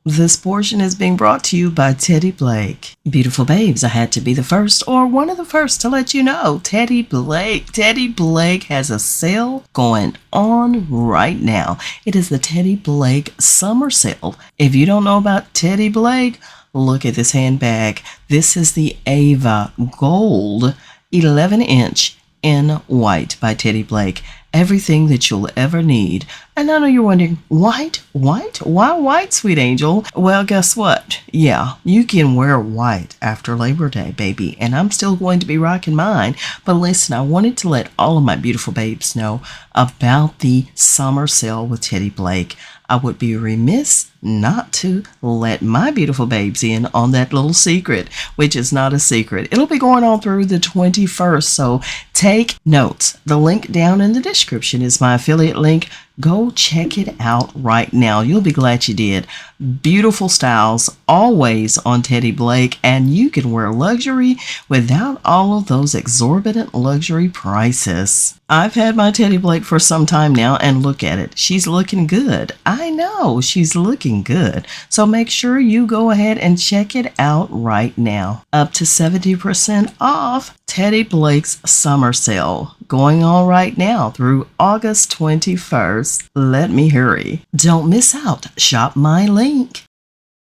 This portion is being brought to you by Teddy Blake. Beautiful babes, I had to be the first or one of the first to let you know Teddy Blake has a sale going on right now. It is the Teddy Blake summer sale. If you don't know about Teddy Blake, look at this handbag. This is the Ava Gold 11-inch in white by Teddy Blake. Everything that you'll ever need. And I know you're wondering, white? Why white, sweet angel? Well, guess what? Yeah, you can wear white after Labor Day, baby. And I'm still going to be rocking mine. But listen, I wanted to let all of my beautiful babes know about the summer sale with Teddy Blake. I would be remiss not to let my beautiful babes in on that little secret, which is not a secret. It'll be going on through the 21st, so take notes. The link down in the description is my affiliate link. Go check it out right now. You'll be glad you did. Beautiful styles always on Teddy Blake, and you can wear luxury without all of those exorbitant luxury prices. I've had my Teddy Blake for some time now, and look at it. She's looking good. I know, she's looking good. So make sure you go ahead and check it out right now. Up to 70% off Teddy Blake's summer sale. Going on right now through August 21st. Let me hurry. Don't miss out. Shop my link.